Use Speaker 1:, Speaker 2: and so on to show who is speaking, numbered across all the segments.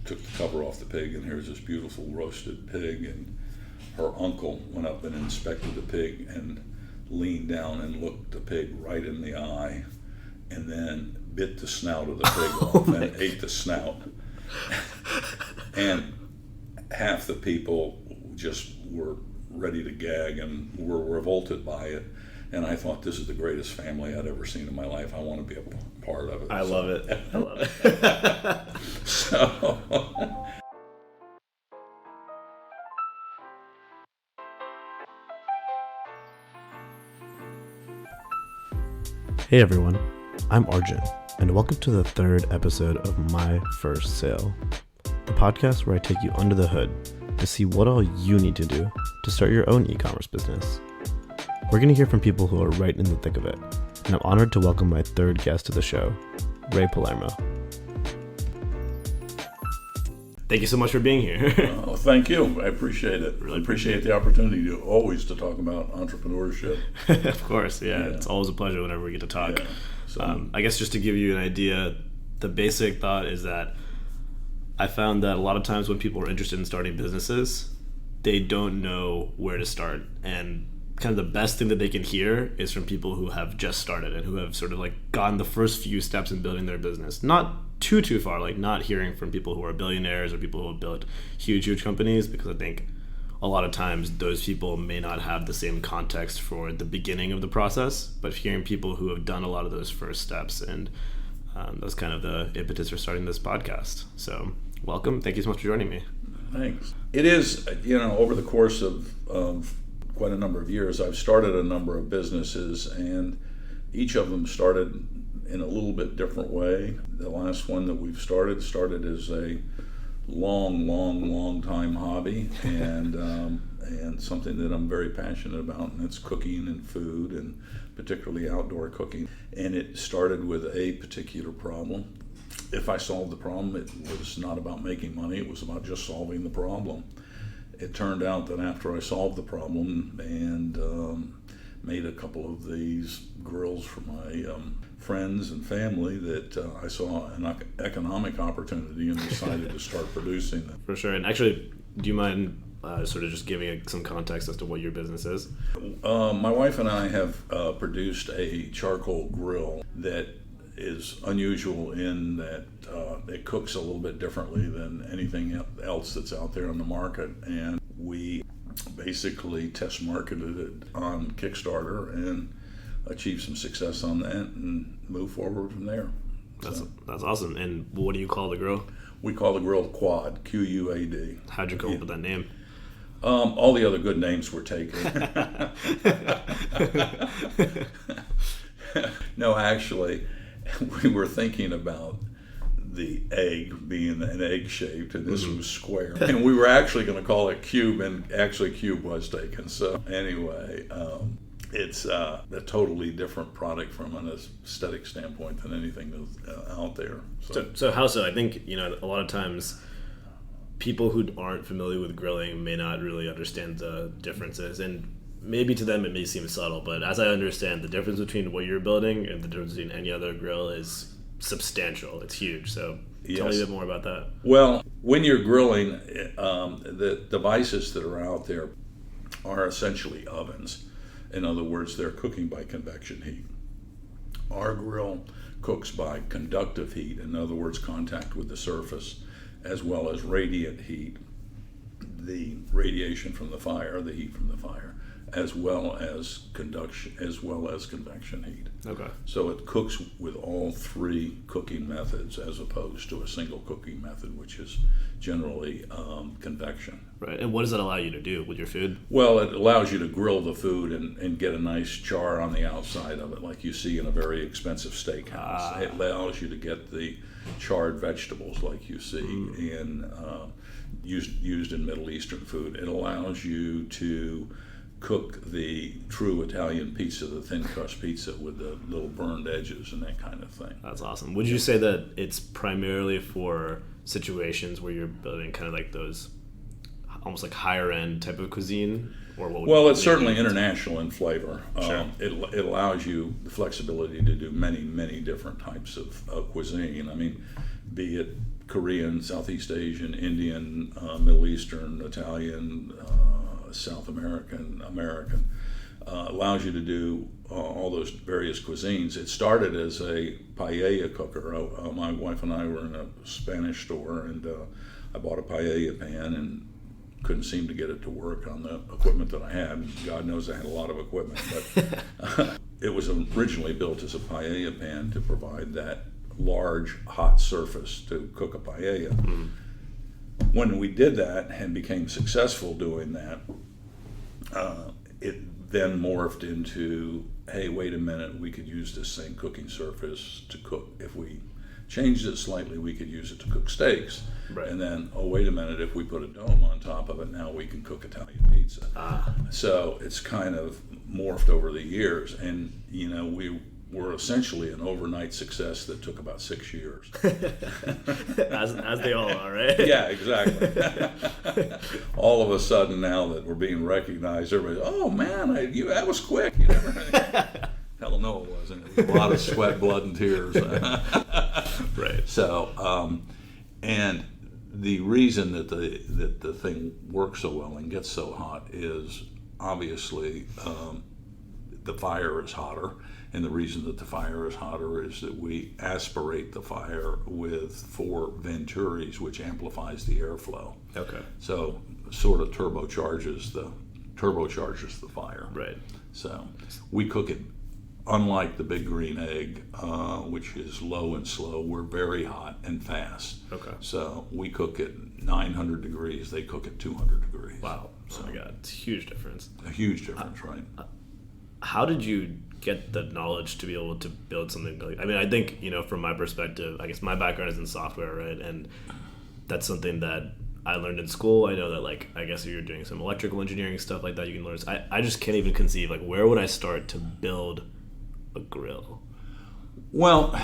Speaker 1: took the cover off the pig, and here's this beautiful roasted pig, and her uncle went up and inspected the pig and leaned down and looked the pig right in the eye, and then bit the snout of the pig off and ate the snout. And half the people just were ready to gag and were revolted by it. And I thought, this is the greatest family I'd ever seen in my life. I want to be a part of it.
Speaker 2: I love it. I love it.
Speaker 1: So.
Speaker 2: Hey everyone, I'm Arjun, and welcome to the third episode of My First Sale, the podcast where I take you under the hood to see what all you need to do to start your own e-commerce business. We're going to hear from people who are right in the thick of it, and I'm honored to welcome my third guest to the show, Ray Palermo. Thank you so much for being here.
Speaker 1: Oh, thank you. I appreciate it. Really appreciate the opportunity to talk about entrepreneurship.
Speaker 2: Of course, yeah. It's always a pleasure whenever we get to talk.
Speaker 1: Yeah. So,
Speaker 2: I guess just to give you an idea, the basic thought is that I found that a lot of times when people are interested in starting businesses, they don't know where to start. And kind of the best thing that they can hear is from people who have just started and who have sort of like gone the first few steps in building their business. Not too far, like not hearing from people who are billionaires or people who have built huge companies, because I think a lot of times those people may not have the same context for the beginning of the process, but hearing people who have done a lot of those first steps, and that's kind of the impetus for starting this podcast. So welcome. Thank you so much for joining me.
Speaker 1: Thanks. It is, over the course of quite a number of years, I've started a number of businesses, and each of them started in a little bit different way. The last one that we've started as a long time hobby, and something that I'm very passionate about, and it's cooking and food, and particularly outdoor cooking. And it started with a particular problem. If I solved the problem, it was not about making money, it was about just solving the problem. It turned out that after I solved the problem and made a couple of these grills for my friends and family, that I saw an economic opportunity and decided to start producing them.
Speaker 2: For sure. And actually, do you mind sort of just giving some context as to what your business is?
Speaker 1: My wife and I have produced a charcoal grill that is unusual in that it cooks a little bit differently than anything else that's out there on the market, and we basically test marketed it on Kickstarter and achieved some success on that and move forward from there.
Speaker 2: That's awesome. And what do you call the grill?
Speaker 1: We call the grill Quad, Q-U-A-D.
Speaker 2: How'd you come up with that name?
Speaker 1: All the other good names were taken. No, actually, we were thinking about the egg being an egg shaped, and this was square, and we were actually going to call it Cube, and actually Cube was taken. So anyway, it's a totally different product from an aesthetic standpoint than anything that's out there.
Speaker 2: So how so? I think a lot of times people who aren't familiar with grilling may not really understand the differences, and maybe to them it may seem subtle, but as I understand, the difference between what you're building and the difference between any other grill is substantial. It's huge. So tell me a bit more about that.
Speaker 1: Well, when you're grilling, the devices that are out there are essentially ovens. In other words, they're cooking by convection heat. Our grill cooks by conductive heat, in other words, contact with the surface, as well as radiant heat, the radiation from the fire, the heat from the fire, as well as convection heat.
Speaker 2: Okay.
Speaker 1: So it cooks with all three cooking methods as opposed to a single cooking method, which is generally convection.
Speaker 2: Right. And what does that allow you to do with your food?
Speaker 1: Well, it allows you to grill the food and get a nice char on the outside of it, like you see in a very expensive steakhouse. It allows you to get the charred vegetables like you see in used in Middle Eastern food. It allows you to cook the true Italian pizza, the thin crust pizza with the little burned edges and that kind of thing.
Speaker 2: That's awesome. Would you say that it's primarily for situations where you're building kind of like those almost like higher end type of cuisine? Or what?
Speaker 1: Well, it's certainly international in flavor.
Speaker 2: Sure.
Speaker 1: It allows you the flexibility to do many different types of cuisine. I mean, be it Korean, Southeast Asian, Indian, Middle Eastern, Italian, South American, allows you to do all those various cuisines. It started as a paella cooker. My wife and I were in a Spanish store, and I bought a paella pan and couldn't seem to get it to work on the equipment that I had. God knows I had a lot of equipment, but it was originally built as a paella pan to provide that large hot surface to cook a paella. Mm. When we did that and became successful doing that, it then morphed into, hey, wait a minute, we could use this same cooking surface to cook. If we changed it slightly, we could use it to cook steaks. Right. And then, oh, wait a minute, if we put a dome on top of it, now we can cook Italian pizza. So it's kind of morphed over the years. And, you know, we were essentially an overnight success that took about 6 years.
Speaker 3: as they all are, right?
Speaker 1: Yeah, exactly. All of a sudden, now that we're being recognized, everybody's, oh man, that was quick. You never. Hell no, it wasn't. It was a lot of sweat, blood, and tears.
Speaker 2: Right.
Speaker 1: So, and the reason that the thing works so well and gets so hot is obviously the fire is hotter. And the reason that the fire is hotter is that we aspirate the fire with 4 venturis, which amplifies the airflow.
Speaker 2: Okay.
Speaker 1: So sort of turbocharges the fire.
Speaker 2: Right.
Speaker 1: So we cook it, unlike the big green egg, which is low and slow. We're very hot and fast.
Speaker 2: Okay.
Speaker 1: So we cook at 900 degrees. They cook at 200 degrees.
Speaker 2: Wow. So, oh my God, it's a huge difference.
Speaker 1: A huge difference, right?
Speaker 2: How did you get the knowledge to be able to build something like, I mean, I think, you know, from my perspective, I guess my background is in software, right? And that's something that I learned in school. I know that, like, I guess if you're doing some electrical engineering stuff like that, you can learn. I just can't even conceive, like, where would I start to build a grill?
Speaker 1: Well,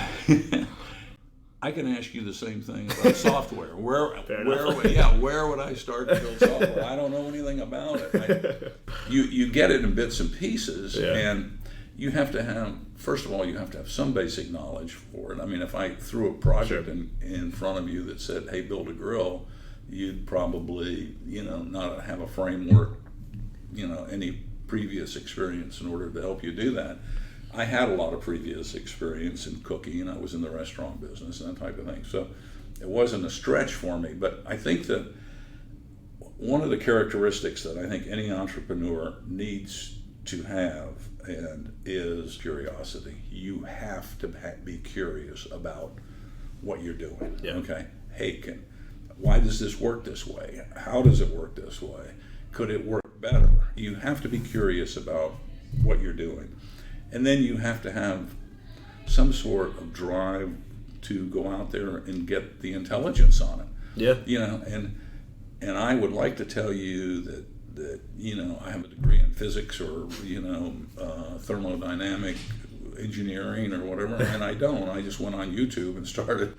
Speaker 1: I can ask you the same thing about software. Where would I start to build software? I don't know anything about it. You get it in bits and pieces, and you have to have, first of all, you have to have some basic knowledge for it. I mean, if I threw a project in front of you that said, hey, build a grill, you'd probably, you know, not have a framework, you know, any previous experience in order to help you do that. I had a lot of previous experience in cooking, and I was in the restaurant business and that type of thing. So it wasn't a stretch for me. But I think that one of the characteristics that I think any entrepreneur needs to have and is curiosity. You have to be curious about what you're doing. Yeah. Okay. Hey, why does this work this way? How does it work this way? Could it work better? You have to be curious about what you're doing. And then you have to have some sort of drive to go out there and get the intelligence on it.
Speaker 2: Yeah.
Speaker 1: You know, and I would like to tell you that you know, I have a degree in physics or, you know, thermodynamic engineering or whatever, and I don't. I just went on YouTube and started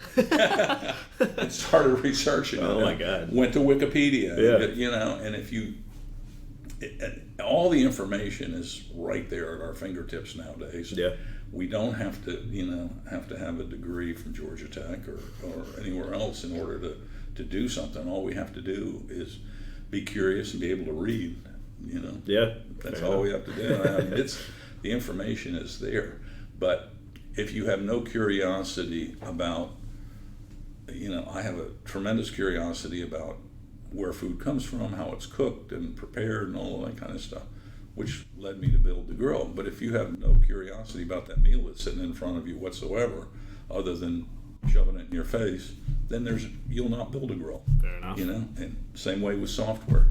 Speaker 1: researching.
Speaker 2: Oh my God!
Speaker 1: Went to Wikipedia.
Speaker 2: Yeah.
Speaker 1: You know, and if you, all the information is right there at our fingertips nowadays.
Speaker 2: Yeah.
Speaker 1: We don't have to, you know, have a degree from Georgia Tech or anywhere else in order to do something. All we have to do is be curious and be able to read, you know.
Speaker 2: Yeah.
Speaker 1: That's all we have to do. I mean, the information is there. But if you have no curiosity about, you know, I have a tremendous curiosity about where food comes from, how it's cooked and prepared and all of that kind of stuff, which led me to build the grill. But if you have no curiosity about that meal that's sitting in front of you whatsoever, other than shoving it in your face, then you'll not build a grill.
Speaker 2: Fair enough.
Speaker 1: You know, and same way with software.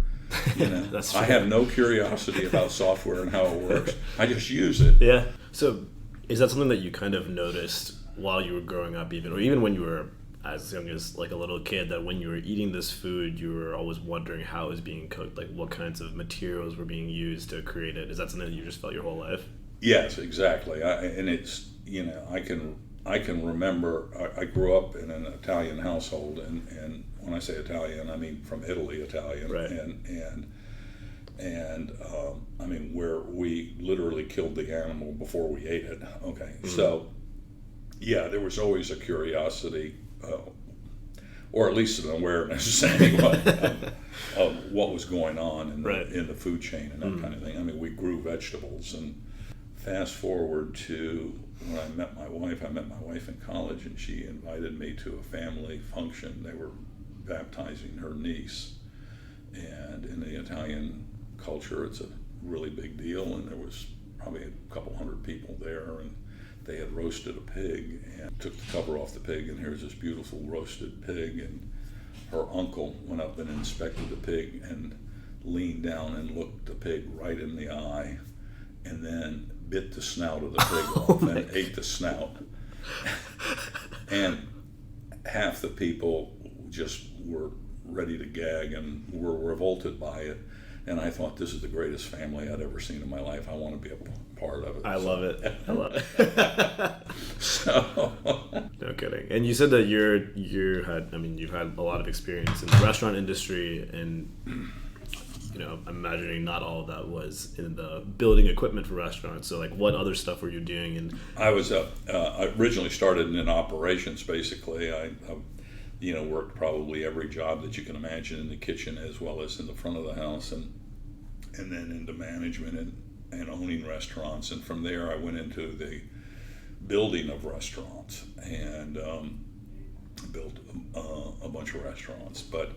Speaker 1: You know,
Speaker 2: That's
Speaker 1: I have no curiosity about software and how it works. I just use it.
Speaker 2: Yeah. So, is that something that you kind of noticed while you were growing up, or even when you were as young as like a little kid, that when you were eating this food, you were always wondering how it was being cooked, like what kinds of materials were being used to create it? Is that something that you just felt your whole life?
Speaker 1: Yes, exactly. And it's, you know, I can remember, I grew up in an Italian household, and when I say Italian, I mean from Italy Italian.
Speaker 2: Right.
Speaker 1: And I mean, where we literally killed the animal before we ate it. Okay. Mm-hmm. So, yeah, there was always a curiosity. or at least an awareness anyway, of what was going on in the food chain and that kind of thing. I mean, we grew vegetables, and fast forward to when I met my wife in college, and she invited me to a family function. They were baptizing her niece, and in the Italian culture, it's a really big deal, and there was probably a couple hundred people there, and they had roasted a pig and took the cover off the pig, and here's this beautiful roasted pig, and her uncle went up and inspected the pig and leaned down and looked the pig right in the eye, and then bit the snout of the pig off and ate the snout. And half the people just were ready to gag and were revolted by it. And I thought, this is the greatest family I'd ever seen in my life. I want to be a part of it.
Speaker 3: I love it.
Speaker 1: So,
Speaker 3: no kidding. And you said that you've had a lot of experience in the restaurant industry, and I'm imagining not all of that was in the building equipment for restaurants. So, like, what other stuff were you doing? And
Speaker 1: I was I originally started in operations. Basically, I worked probably every job that you can imagine in the kitchen as well as in the front of the house, and then into management and owning restaurants. And from there, I went into the building of restaurants and built a bunch of restaurants. But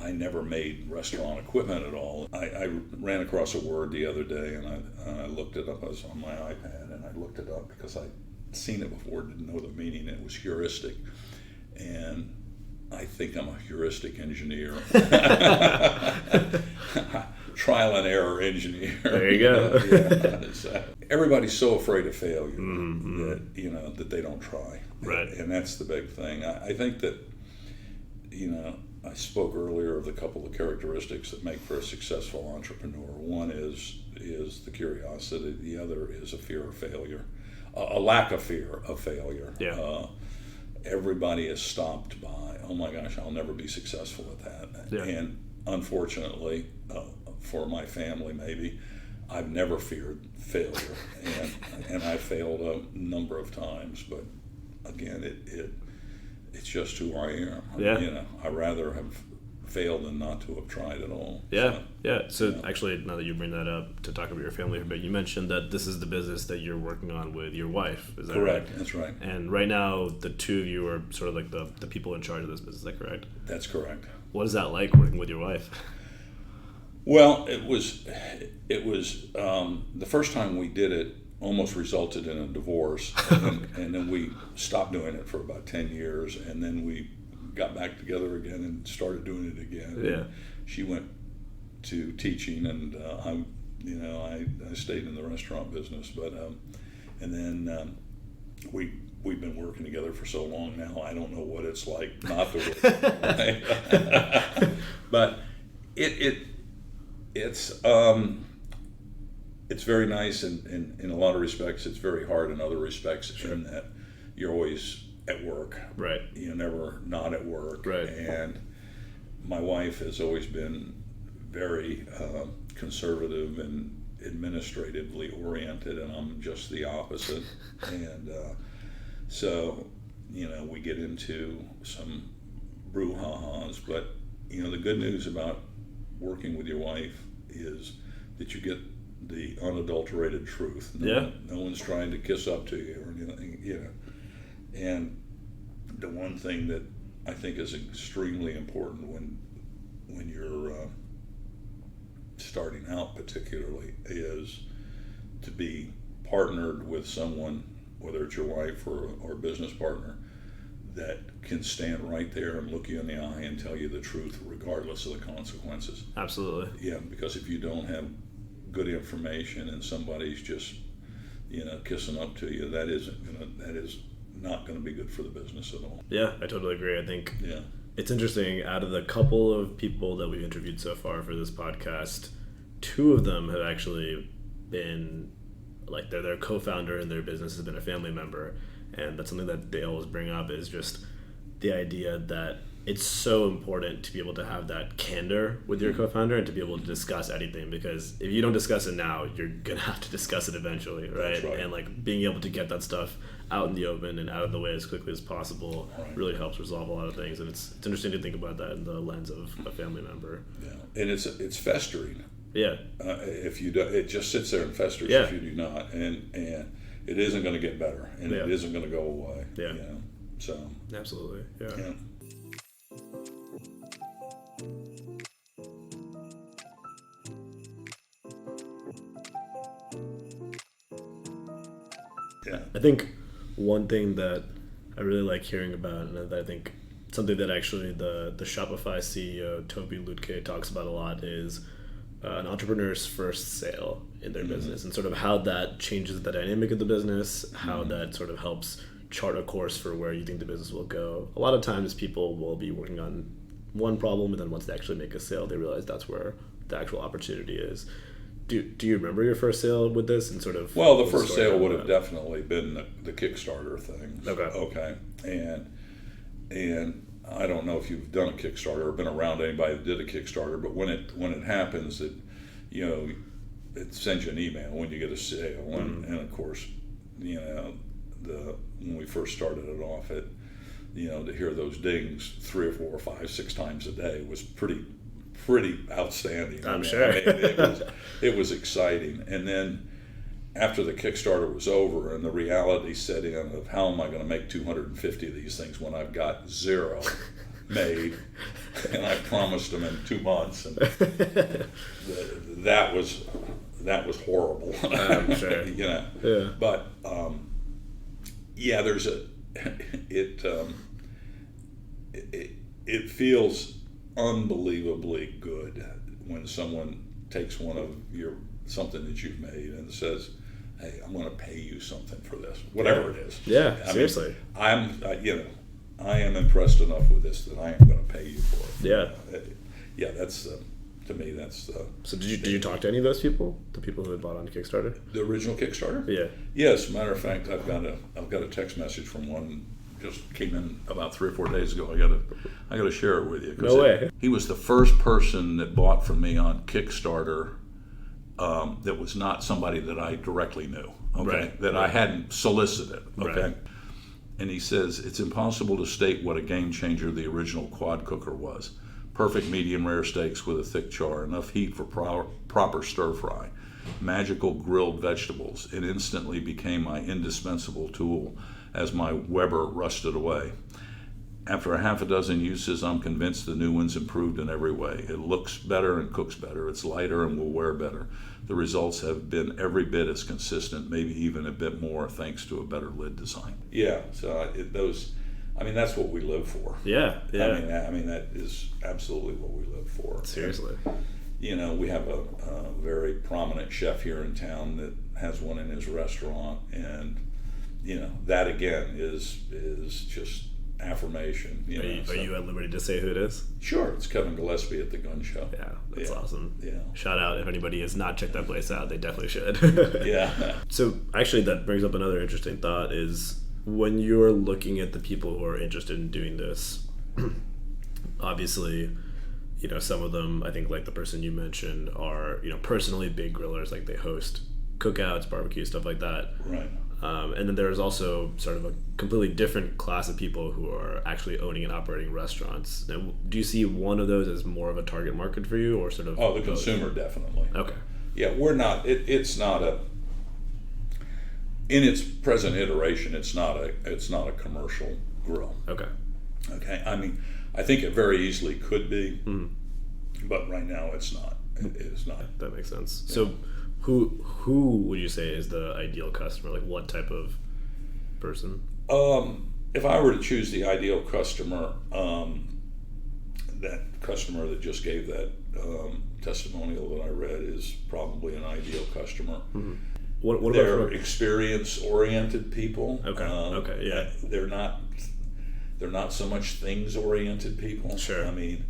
Speaker 1: I never made restaurant equipment at all. I ran across a word the other day, and I looked it up. I was on my iPad, and I looked it up because I'd seen it before, didn't know the meaning. It was heuristic. And I think I'm a heuristic engineer. Trial and error engineer.
Speaker 3: There you go.
Speaker 1: Everybody's so afraid of failure that they don't try.
Speaker 3: Right.
Speaker 1: And that's the big thing. I think that, I spoke earlier of the couple of characteristics that make for a successful entrepreneur. One is the curiosity. The other is a fear of failure, a lack of fear of failure.
Speaker 3: Yeah.
Speaker 1: Everybody is stopped by, oh my gosh, I'll never be successful at that.
Speaker 3: Yeah.
Speaker 1: And unfortunately, for my family maybe, I've never feared failure. and I failed a number of times, but again, it's just who I am.
Speaker 3: Yeah.
Speaker 1: I'd rather have failed than not to have tried at all.
Speaker 2: So actually, now that you bring that up, to talk about your family a bit, you mentioned that this is the business that you're working on with your wife. Is that
Speaker 1: correct?
Speaker 2: Right?
Speaker 1: That's right.
Speaker 2: And right now, the two of you are sort of like the people in charge of this business. Is that correct?
Speaker 1: That's correct.
Speaker 2: What is that like working with your wife?
Speaker 1: Well, it was the first time we did it almost resulted in a divorce, and then we stopped doing it for about 10 years, and then we got back together again and started doing it again.
Speaker 2: Yeah.
Speaker 1: She went to teaching, and I stayed in the restaurant business. But and then we've been working together for so long now. I don't know what it's like not to work. But it's very nice in a lot of respects. It's very hard in other respects, in that you're always at work.
Speaker 2: Right.
Speaker 1: You're never not at work.
Speaker 2: Right.
Speaker 1: And my wife has always been very conservative and administratively oriented, and I'm just the opposite. And so, we get into some brouhahas, but, the good news about working with your wife is that you get the unadulterated truth. No one's trying to kiss up to you or anything, And the one thing that I think is extremely important when you're starting out, particularly, is to be partnered with someone, whether it's your wife or a business partner, that can stand right there and look you in the eye and tell you the truth regardless of the consequences.
Speaker 2: Absolutely.
Speaker 1: Yeah, because if you don't have good information and somebody's just kissing up to you, that is not going to be good for the business at all.
Speaker 2: Yeah, I totally agree. I think
Speaker 1: Yeah.
Speaker 2: it's interesting, out of the couple of people that we've interviewed so far for this podcast, two of them have actually been, like, their co-founder in their business has been a family member. And that's something that they always bring up, is just the idea that
Speaker 3: it's so important to be able to have that candor with your co-founder and to be able to discuss anything, because if you don't discuss it now, you're gonna have to discuss it eventually, right?
Speaker 1: That's right.
Speaker 3: And like being able to get that stuff out in the open and out of the way as quickly as possible really helps resolve a lot of things. And it's interesting to think about that in the lens of a family member.
Speaker 1: Yeah, and it's festering.
Speaker 3: Yeah.
Speaker 1: If you do, it just sits there and festers if you do not, and it isn't going to get better, and it isn't going to go away.
Speaker 3: Yeah.
Speaker 1: You know? So.
Speaker 3: Absolutely. Yeah.
Speaker 1: Yeah.
Speaker 3: I think one thing that I really like hearing about, and I think something that actually the Shopify CEO Toby Lutke talks about a lot, is an entrepreneur's first sale in their business, and sort of how that changes the dynamic of the business, how that sort of helps chart a course for where you think the business will go. A lot of times people will be working on one problem, and then once they actually make a sale, they realize that's where the actual opportunity is. Do you remember your first sale with this, and sort of?
Speaker 1: Well, the first sale would have definitely been the Kickstarter thing.
Speaker 3: Okay.
Speaker 1: And I don't know if you've done a Kickstarter or been around anybody that did a Kickstarter, but when it happens, it sends you an email when you get a sale, and of course, when we first started it off, to hear those dings 3 or 4 or 5, 6 times a day was pretty outstanding.
Speaker 3: I'm sure.
Speaker 1: It was exciting. And then after the Kickstarter was over and the reality set in of how am I going to make 250 of these things when I've got 0 made, and I promised them in 2 months, and that was horrible.
Speaker 3: I'm sure.
Speaker 1: Yeah. But there's it feels unbelievably good when someone takes one of something that you've made and says, "Hey, I'm going to pay you something for this, whatever it is."
Speaker 3: Yeah, seriously.
Speaker 1: I am impressed enough with this that I am going to pay you for it. Yeah. That's to me. That's.
Speaker 3: So did you talk to any of those people? The people who had bought on Kickstarter?
Speaker 1: The original Kickstarter?
Speaker 3: Yeah.
Speaker 1: Yes. Matter of fact, I've got a text message from one. Just came in about 3 or 4 days ago. I gotta share it with you.
Speaker 3: No way.
Speaker 1: He was the first person that bought from me on Kickstarter that was not somebody that I directly knew. Okay, that I hadn't solicited. Okay,
Speaker 3: Right.
Speaker 1: and he says it's impossible to state what a game changer the original quad cooker was. Perfect medium rare steaks with a thick char, enough heat for proper stir fry, magical grilled vegetables. It instantly became my indispensable tool as my Weber rusted away. After a half a dozen uses, I'm convinced the new one's improved in every way. It looks better and cooks better. It's lighter and will wear better. The results have been every bit as consistent, maybe even a bit more, thanks to a better lid design. Yeah, so that's what we live for.
Speaker 3: Yeah.
Speaker 1: I mean that is absolutely what we live for.
Speaker 3: Seriously.
Speaker 1: We have a very prominent chef here in town that has one in his restaurant, and that again is just affirmation.
Speaker 3: Are you at liberty to say who it is?
Speaker 1: Sure, it's Kevin Gillespie at the Gun Show.
Speaker 3: Yeah, that's awesome.
Speaker 1: Yeah.
Speaker 3: Shout out if anybody has not checked that place out, they definitely should.
Speaker 1: Yeah.
Speaker 3: So actually that brings up another interesting thought, is when you're looking at the people who are interested in doing this, obviously, some of them, I think like the person you mentioned, are, personally big grillers, like they host cookouts, barbecue, stuff like that.
Speaker 1: Right.
Speaker 3: And then there's also sort of a completely different class of people who are actually owning and operating restaurants. Now, do you see one of those as more of a target market for you, or sort of?
Speaker 1: Oh, the consumer, definitely.
Speaker 3: Okay.
Speaker 1: Yeah, we're not. It's not a. In its present iteration, it's not a commercial grill.
Speaker 3: Okay.
Speaker 1: Okay. I mean, I think it very easily could be, but right now it's not. It is not.
Speaker 3: That makes sense. Yeah. So, who would you say is the ideal customer? Like, what type of person?
Speaker 1: If I were to choose the ideal customer, that customer that just gave that testimonial that I read is probably an ideal customer.
Speaker 3: Mm-hmm. What
Speaker 1: they're
Speaker 3: about
Speaker 1: experience-oriented people.
Speaker 3: Okay, yeah.
Speaker 1: They're not so much things-oriented people.
Speaker 3: Sure.
Speaker 1: I mean,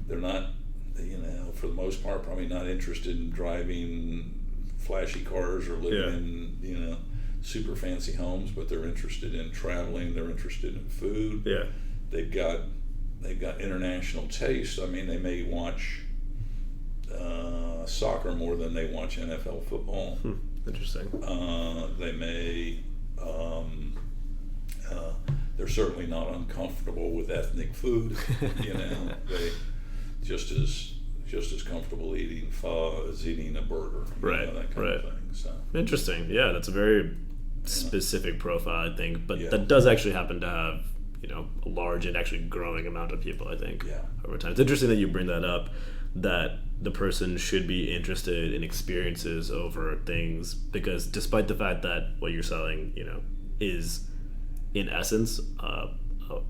Speaker 1: they're not, for the most part, probably not interested in driving flashy cars or living in, super fancy homes, but they're interested in traveling. They're interested in food.
Speaker 3: Yeah.
Speaker 1: They've got they've got international taste. I mean, they may watch soccer more than they watch NFL football.
Speaker 3: Interesting.
Speaker 1: They may. They're certainly not uncomfortable with ethnic food. They just as comfortable eating pho as eating a burger.
Speaker 3: Right.
Speaker 1: That kind of thing. So.
Speaker 3: Interesting. Yeah, that's a very specific profile, I think, but
Speaker 1: Yeah.
Speaker 3: that does actually happen to have a large and actually growing amount of people, I think, over time. It's interesting that you bring that up, that the person should be interested in experiences over things, because despite the fact that what you're selling, is in essence a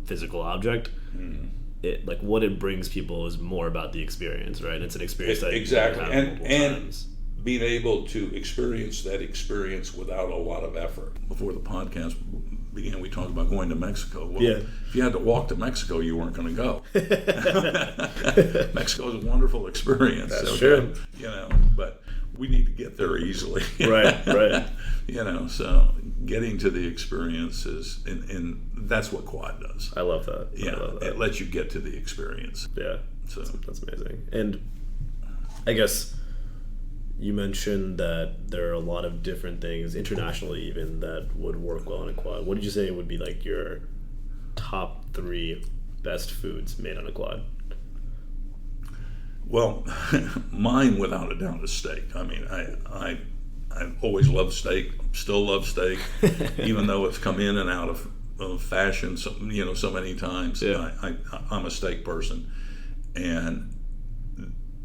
Speaker 3: physical object, it, like, what it brings people is more about the experience, right? It's an experience that
Speaker 1: exactly,
Speaker 3: you have multiple
Speaker 1: and
Speaker 3: times.
Speaker 1: Being able to experience that experience without a lot of effort. Before the podcast began, we talked about going to Mexico. Well, if you had to walk to Mexico, you weren't going to go. Mexico is a wonderful experience.
Speaker 3: That's true.
Speaker 1: But we need to get there easily.
Speaker 3: Right.
Speaker 1: So getting to the experience is, and that's what quad does.
Speaker 3: I love that.
Speaker 1: It lets you get to the experience.
Speaker 3: Yeah,
Speaker 1: So
Speaker 3: that's amazing. And I guess you mentioned that there are a lot of different things internationally even that would work well on a quad. What did you say would be like your top 3 best foods made on a quad?
Speaker 1: Well, mine without a doubt is steak. I mean, I've always loved steak, still love steak, even though it's come in and out of fashion so many times.
Speaker 3: Yeah.
Speaker 1: I'm a steak person, and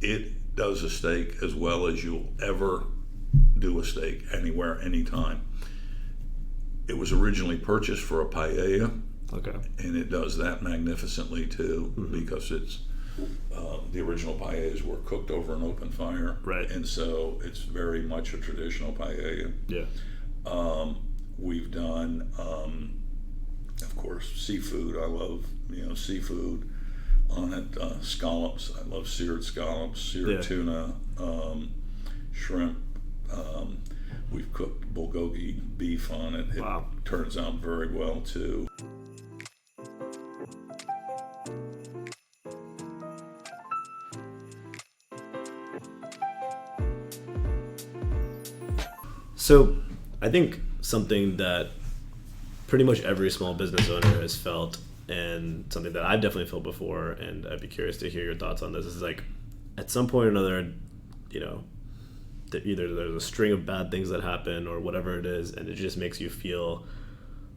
Speaker 1: it does a steak as well as you'll ever do a steak anywhere, anytime. It was originally purchased for a paella,
Speaker 3: Okay.
Speaker 1: and it does that magnificently too, because it's the original paellas were cooked over an open fire,
Speaker 3: Right.
Speaker 1: And so it's very much a traditional paella.
Speaker 3: Yeah.
Speaker 1: We've done, of course, seafood. I love seafood on it. Scallops. I love seared scallops, seared tuna, shrimp. We've cooked bulgogi beef on it. It
Speaker 3: Wow.
Speaker 1: turns out very well too.
Speaker 3: So I think something that pretty much every small business owner has felt, and something that I've definitely felt before, and I'd be curious to hear your thoughts on this, is like, at some point or another, either there's a string of bad things that happen or whatever it is, and it just makes you feel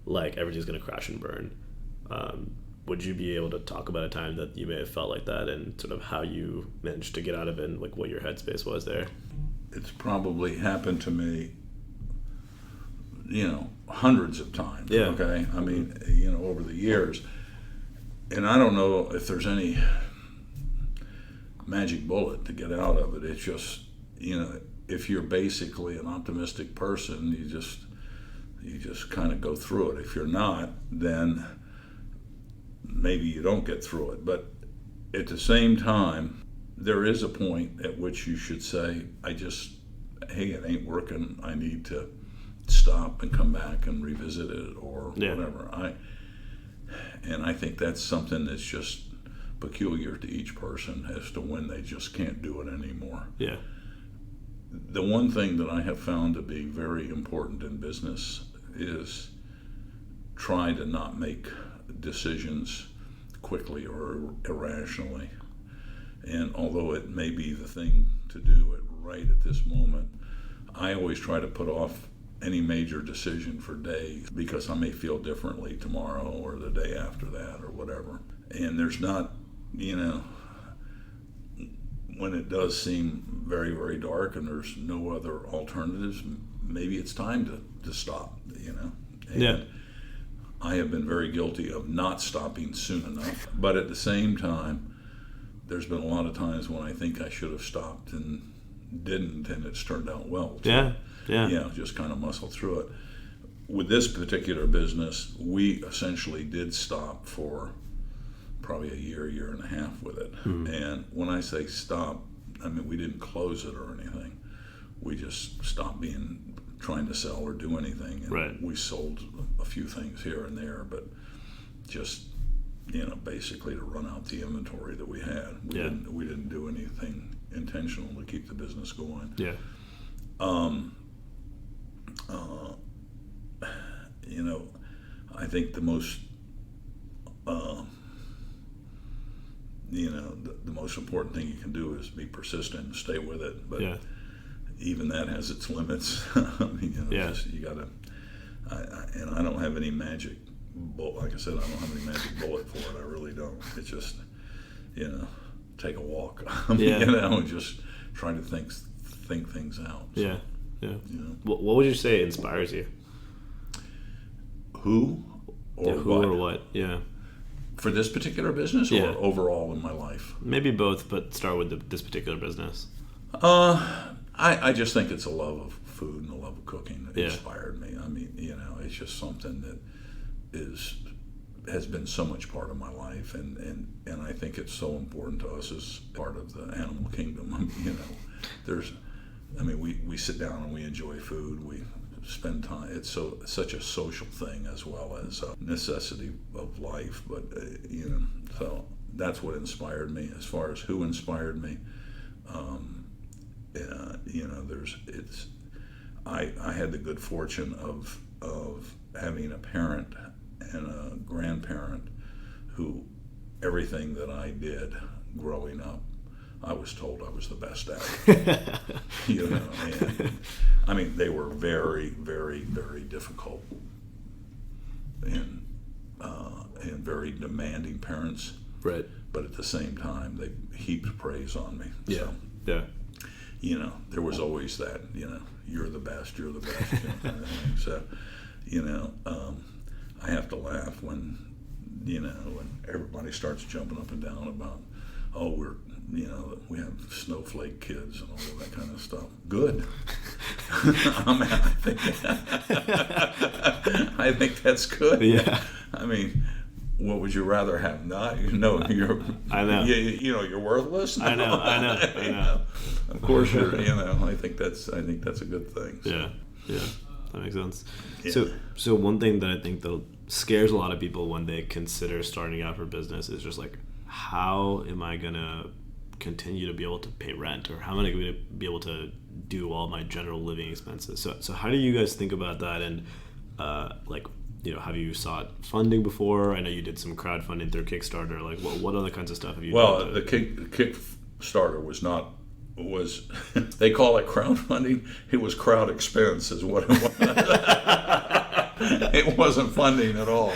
Speaker 3: like everything's going to crash and burn. Would you be able to talk about a time that you may have felt like that, and sort of how you managed to get out of it, and like what your headspace was there?
Speaker 1: It's probably happened to me, hundreds of times.
Speaker 3: Yeah.
Speaker 1: Okay. I mean, over the years, and I don't know if there's any magic bullet to get out of it. It's just, if you're basically an optimistic person, you just kind of go through it. If you're not, then maybe you don't get through it. But at the same time, there is a point at which you should say, hey, it ain't working. I need to stop and come back and revisit it or whatever. I think that's something that's just peculiar to each person as to when they just can't do it anymore.
Speaker 3: Yeah.
Speaker 1: The one thing that I have found to be very important in business is try to not make decisions quickly or irrationally. And although it may be the thing to do it right at this moment, I always try to put off any major decision for days because I may feel differently tomorrow or the day after that or whatever. And there's not, when it does seem very, very dark and there's no other alternatives, maybe it's time to stop, And I have been very guilty of not stopping soon enough. But at the same time, there's been a lot of times when I think I should have stopped and didn't, and it's turned out well.
Speaker 3: Yeah.
Speaker 1: Just kind of muscle through it. With this particular business, we essentially did stop for probably a year and a half with it. And when I say stop, I mean we didn't close it or anything. We just stopped trying to sell or do anything. And we sold a few things here and there, but just basically to run out the inventory that we had. We didn't do anything intentional to keep the business going.
Speaker 2: Yeah.
Speaker 1: I think the most, the most important thing you can do is be persistent and stay with it. But even that has its limits. You gotta. I don't have any magic bullet. Like I said, I don't have any magic bullet for it. I really don't. It's just, take a walk. Just trying to think things out. So,
Speaker 2: yeah. What would you say inspires you?
Speaker 1: Who or what?
Speaker 2: Or what? Yeah.
Speaker 1: For this particular business or overall in my life?
Speaker 2: Maybe both, but start with this particular business.
Speaker 1: I just think it's a love of food and a love of cooking that inspired me. I mean, it's just something that has been so much part of my life, and I think it's so important to us as part of the animal kingdom. We sit down and we enjoy food. We spend time. It's such a social thing as well as a necessity of life. But so that's what inspired me. As far as who inspired me, I had the good fortune of having a parent and a grandparent who everything that I did growing up, I was told I was the best at it. And they were very, very, very difficult and very demanding parents.
Speaker 2: Right.
Speaker 1: But at the same time, they heaped praise on me.
Speaker 2: Yeah.
Speaker 1: So, there was always that, you're the best, you're the best. Kind of thing. So, I have to laugh when everybody starts jumping up and down about, we have snowflake kids and all of that kind of stuff. Good. I think that's good.
Speaker 2: Yeah.
Speaker 1: What would you rather have? Not, you're.
Speaker 2: I know.
Speaker 1: You're worthless. No.
Speaker 2: I know.
Speaker 1: Of course, you're. I think that's a good thing. So.
Speaker 2: Yeah. That makes sense.
Speaker 1: Yeah.
Speaker 2: So one thing that I think that scares a lot of people when they consider starting out for business is just like, how am I gonna continue to be able to pay rent, or how am I going to be able to do all my general living expenses? So how do you guys think about that? And have you sought funding before? I know you did some crowdfunding through Kickstarter. Like, what other kinds of stuff have you done?
Speaker 1: Well, the Kickstarter was they call it crowdfunding. It was crowd expense is what it was. It wasn't funding at all.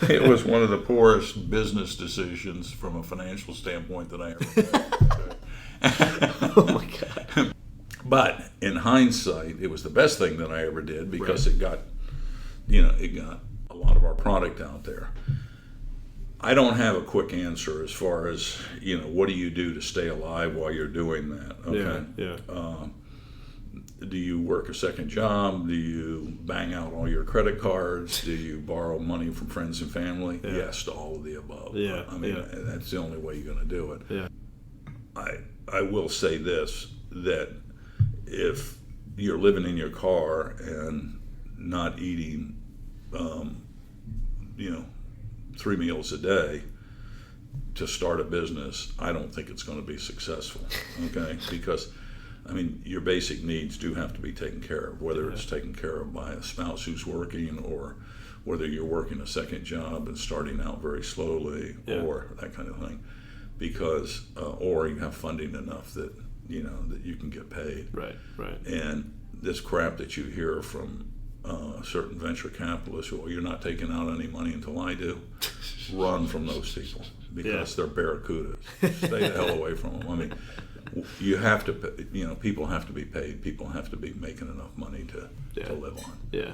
Speaker 1: It was one of the poorest business decisions from a financial standpoint that I ever made.
Speaker 2: Oh my God.
Speaker 1: But in hindsight, it was the best thing that I ever did because it got a lot of our product out there. I don't have a quick answer as far as, what do you do to stay alive while you're doing that? Okay?
Speaker 2: Yeah.
Speaker 1: Do you work a second job? Do you bang out all your credit cards? Do you borrow money from friends and family?
Speaker 2: Yeah.
Speaker 1: Yes to all of the above.
Speaker 2: Yeah.
Speaker 1: That's the only way you're going to do it.
Speaker 2: Yeah.
Speaker 1: I will say this, that if you're living in your car and not eating, 3 meals a day to start a business, I don't think it's going to be successful, okay? Because, your basic needs do have to be taken care of, whether it's taken care of by a spouse who's working or whether you're working a second job and starting out very slowly or that kind of thing. Because, or you have funding enough that, that you can get paid.
Speaker 2: Right.
Speaker 1: And this crap that you hear from certain venture capitalists, well, you're not taking out any money until I do. Run from those people because they're barracudas. Stay the hell away from them. You have to, people have to be paid. People have to be making enough money to live on.
Speaker 2: Yeah.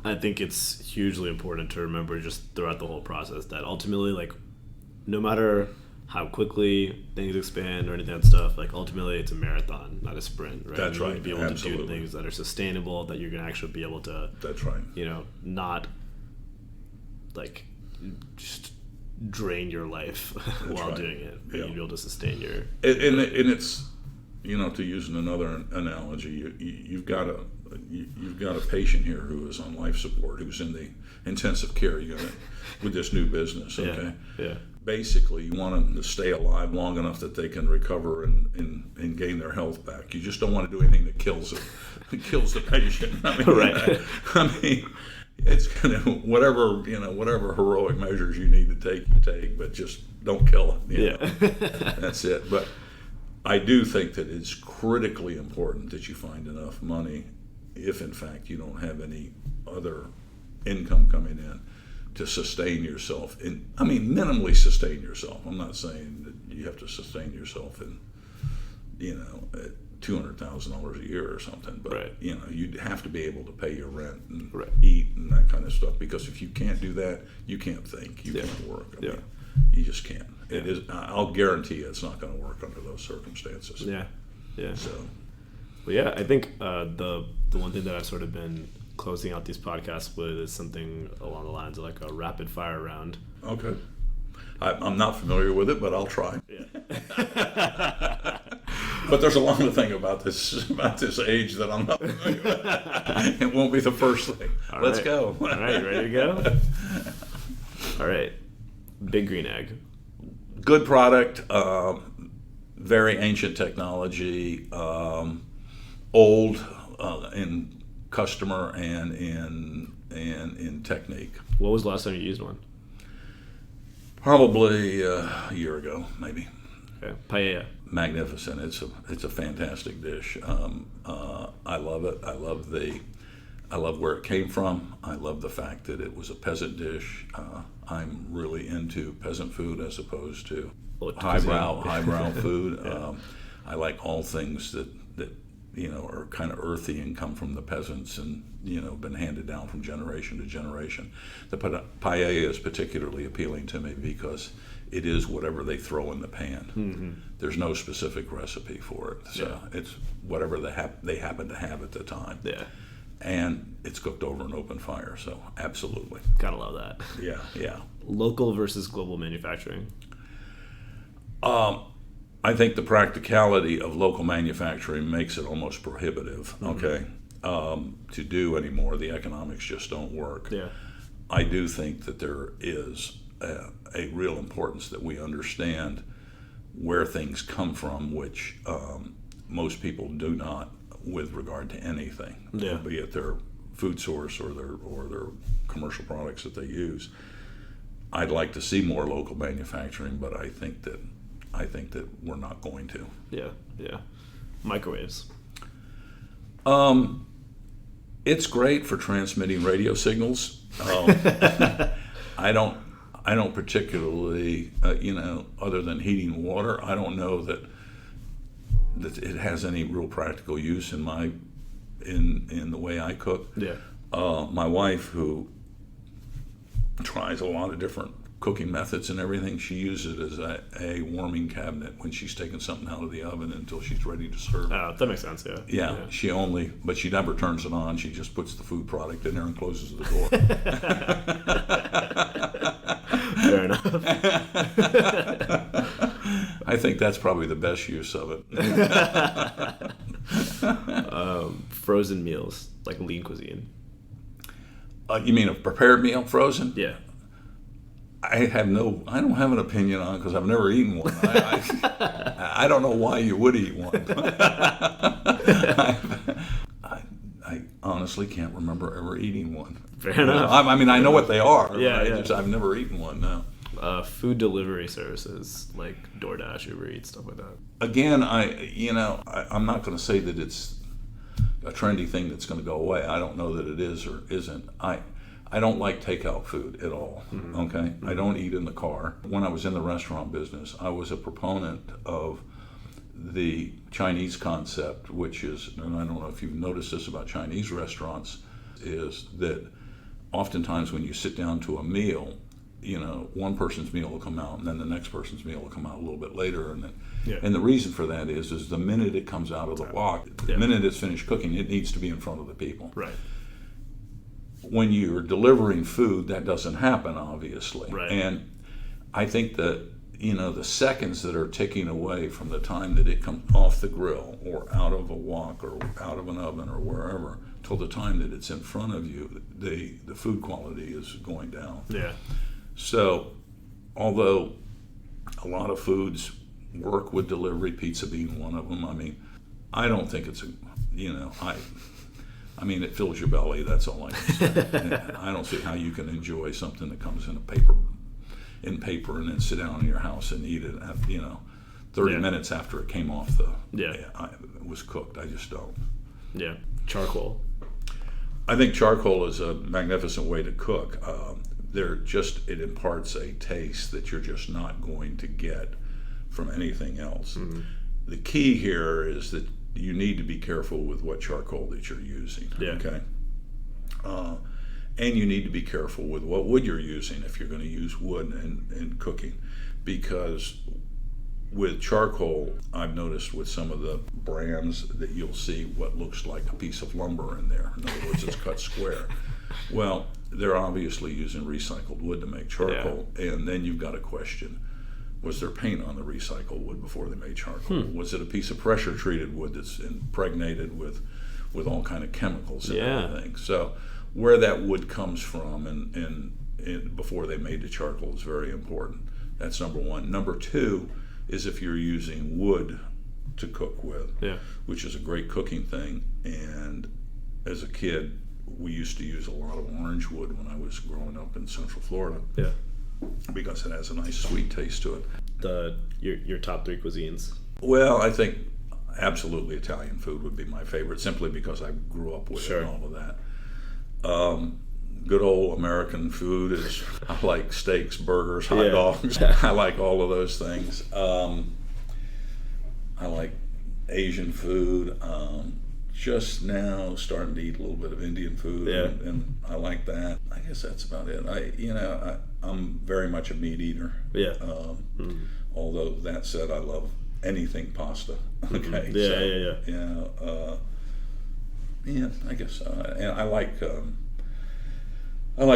Speaker 2: I think it's hugely important to remember just throughout the whole process that ultimately, like, no matter how quickly things expand or any of that stuff, like, ultimately it's a marathon, not a sprint, right?
Speaker 1: That's right.
Speaker 2: You need to be able to do things that are sustainable, that you're going to actually be able to,
Speaker 1: that's right.
Speaker 2: Not, like, just drain your life while doing it. But you'd be able to sustain your...
Speaker 1: And it's, to use another analogy, you've got you've got a patient here who is on life support, who's in the intensive care unit with this new business. Okay.
Speaker 3: Yeah.
Speaker 1: Basically, you want them to stay alive long enough that they can recover and gain their health back. You just don't want to do anything that kills the patient. I mean,
Speaker 3: Right.
Speaker 1: I mean, it's kind of whatever heroic measures you need to take, you take, but just don't kill it. You know? That's it. But I do think that it's critically important that you find enough money, if in fact you don't have any other income coming in, to sustain yourself. Minimally sustain yourself. I'm not saying that you have to sustain yourself in, at $200,000 a year or something, but
Speaker 3: right.
Speaker 1: You'd have to be able to pay your rent and
Speaker 3: right.
Speaker 1: eat and that kind of stuff. Because if you can't do that, you can't think, you can't work. I mean, you just can't. It is. I'll guarantee you, it's not going to work under those circumstances.
Speaker 3: Yeah.
Speaker 1: So.
Speaker 3: Well, yeah, I think the one thing that I've sort of been closing out these podcasts with is something along the lines of like a rapid fire round.
Speaker 1: Okay. I'm not familiar with it, but I'll try.
Speaker 3: Yeah.
Speaker 1: But there's a lot of thing about this age that I'm not familiar with. It won't be the first thing. Let's go.
Speaker 3: All right, ready to go? All right. Big Green Egg.
Speaker 1: Good product, very ancient technology, old in customer and in technique.
Speaker 3: What was the last time you used one?
Speaker 1: Probably a year ago, maybe.
Speaker 3: Okay. Paella.
Speaker 1: Magnificent. It's a fantastic dish. I love it. I love where it came from. I love the fact that it was a peasant dish. I'm really into peasant food as opposed to highbrow food.
Speaker 3: Yeah.
Speaker 1: I like all things that are kind of earthy and come from the peasants and been handed down from generation to generation. The paella is particularly appealing to me because it is whatever they throw in the pan.
Speaker 3: Mm-hmm.
Speaker 1: There's no specific recipe for it, so it's whatever they happen to have at the time.
Speaker 3: Yeah.
Speaker 1: And it's cooked over an open fire, so absolutely.
Speaker 3: Gotta love that.
Speaker 1: Yeah.
Speaker 3: Local versus global manufacturing.
Speaker 1: I think the practicality of local manufacturing makes it almost prohibitive, to do anymore. The economics just don't work.
Speaker 3: Yeah.
Speaker 1: I do think that there is a real importance that we understand where things come from, which most people do not with regard to anything, be it their food source or their commercial products that they use. I'd like to see more local manufacturing, but I think that we're not going to.
Speaker 3: Yeah. Microwaves.
Speaker 1: It's great for transmitting radio signals. I don't particularly, other than heating water, I don't know that it has any real practical use in the way I cook.
Speaker 3: Yeah.
Speaker 1: My wife, who tries a lot of different cooking methods and everything, she uses it as a warming cabinet when she's taking something out of the oven until she's ready to serve.
Speaker 3: That makes sense. Yeah.
Speaker 1: But she never turns it on. She just puts the food product in there and closes the door.
Speaker 3: Fair enough.
Speaker 1: I think that's probably the best use of it.
Speaker 3: Frozen meals, like lean cuisine.
Speaker 1: You mean a prepared meal, frozen?
Speaker 3: Yeah.
Speaker 1: I don't have an opinion on it because I've never eaten one. I don't know why you would eat one. I honestly can't remember ever eating one.
Speaker 3: Fair enough.
Speaker 1: I know what they are.
Speaker 3: Yeah,
Speaker 1: right?
Speaker 3: yeah.
Speaker 1: I've never eaten one, no.
Speaker 3: Food delivery services like DoorDash, Uber Eats, stuff like that.
Speaker 1: Again, I'm not going to say that it's a trendy thing that's going to go away. I don't know that it is or isn't. I don't like takeout food at all, okay? Mm-hmm. I don't eat in the car. When I was in the restaurant business, I was a proponent of the Chinese concept, which is, and I don't know if you've noticed this about Chinese restaurants, is that oftentimes when you sit down to a meal, one person's meal will come out and then the next person's meal will come out a little bit later. And the reason for that is the minute it comes out of the wok, the minute it's finished cooking, it needs to be in front of the people.
Speaker 3: Right.
Speaker 1: When you're delivering food, that doesn't happen, obviously.
Speaker 3: Right.
Speaker 1: And I think that, the seconds that are ticking away from the time that it comes off the grill or out of a wok or out of an oven or wherever till the time that it's in front of you, the food quality is going down.
Speaker 3: Yeah.
Speaker 1: So, although a lot of foods work with delivery, pizza being one of them, I mean, I don't think it's I mean, it fills your belly. That's all I can say. I don't see how you can enjoy something that comes in paper, and then sit down in your house and eat it. 30 minutes after it came off it was cooked. I just don't.
Speaker 3: Yeah. Charcoal.
Speaker 1: I think charcoal is a magnificent way to cook. It imparts a taste that you're just not going to get from anything else. Mm-hmm. The key here is that you need to be careful with what charcoal that you're using.
Speaker 3: Yeah.
Speaker 1: Okay. And you need to be careful with what wood you're using if you're going to use wood in cooking, because with charcoal, I've noticed with some of the brands that you'll see what looks like a piece of lumber in there. In other words, it's cut square. Well, they're obviously using recycled wood to make charcoal, and then you've got a question. Was there paint on the recycled wood before they made charcoal? Was it a piece of pressure treated wood that's impregnated with all kind of chemicals and everything? So where that wood comes from and before they made the charcoal is very important. That's number one. Number two is if you're using wood to cook with, which is a great cooking thing. And as a kid, we used to use a lot of orange wood when I was growing up in Central Florida.
Speaker 3: Yeah.
Speaker 1: Because it has a nice sweet taste to it.
Speaker 3: Your top 3 cuisines?
Speaker 1: Well, I think absolutely Italian food would be my favorite, simply because I grew up with it and all of that. Good old American food is, I like steaks, burgers, hot dogs. I like all of those things. I like Asian food. Just now starting to eat a little bit of Indian food, and I like that. I guess that's about it. I'm very much a meat eater. Yeah. Although that said, I love anything pasta. Okay. Yeah. I guess so. And I like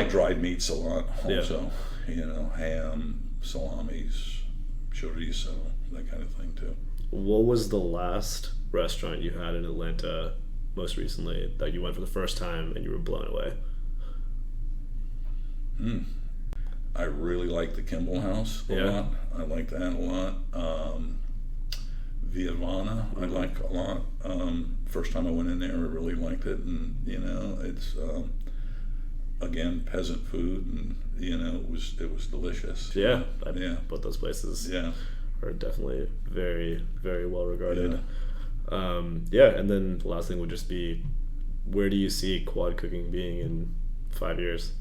Speaker 1: dried meats a lot. Also, ham, salamis, chorizo, that kind of thing too.
Speaker 3: What was the last restaurant you had in Atlanta most recently that you went for the first time and you were blown away?
Speaker 1: I really like the Kimball House a lot. I like that a lot. Viavana, I like a lot. First time I went in there, I really liked it, and it's again peasant food, and it was delicious.
Speaker 3: Both those places are definitely very, very well regarded. And then the last thing would just be, where do you see quad cooking being in 5 years?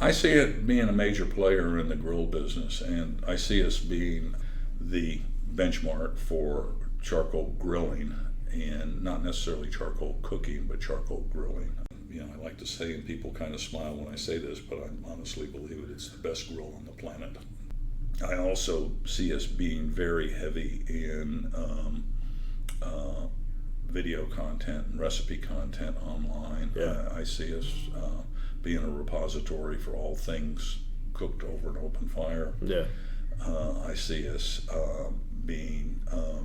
Speaker 1: I see it being a major player in the grill business, and I see us being the benchmark for charcoal grilling, and not necessarily charcoal cooking, but charcoal grilling. I like to say, and people kind of smile when I say this, but I honestly believe it. It's the best grill on the planet. I also see us being very heavy in video content and recipe content online. I see us being a repository for all things cooked over an open fire. I see us being a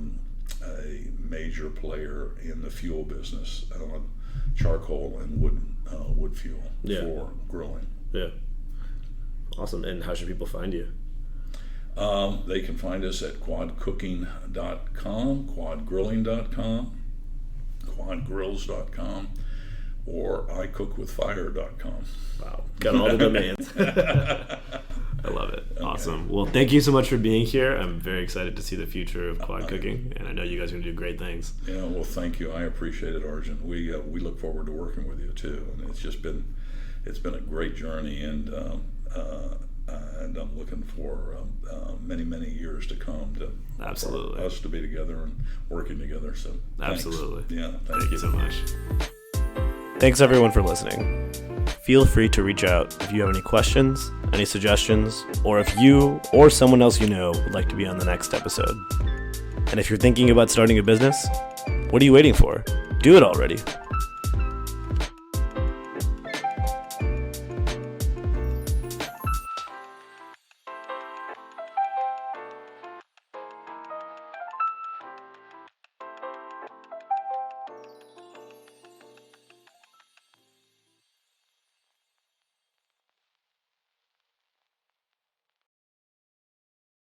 Speaker 1: major player in the fuel business, charcoal and wood fuel for grilling.
Speaker 3: Awesome. And how should people find you?
Speaker 1: They can find us at quadcooking.com, quadgrilling.com, quadgrills.com, or icookwithfire.com.
Speaker 3: Wow, got all the domains. I love it. Okay. Awesome. Well, thank you so much for being here. I'm very excited to see the future of quad cooking, and I know you guys are going to do great things.
Speaker 1: Well, thank you. I appreciate it, Arjun. We look forward to working with you too, and it's been a great journey, and I'm looking for many years to come for us to be together and working together. So
Speaker 2: absolutely,
Speaker 1: thank
Speaker 2: you so much. Thanks everyone for listening. Feel free to reach out if you have any questions, any suggestions, or if you or someone else you know would like to be on the next episode. And if you're thinking about starting a business, what are you waiting for? Do it already.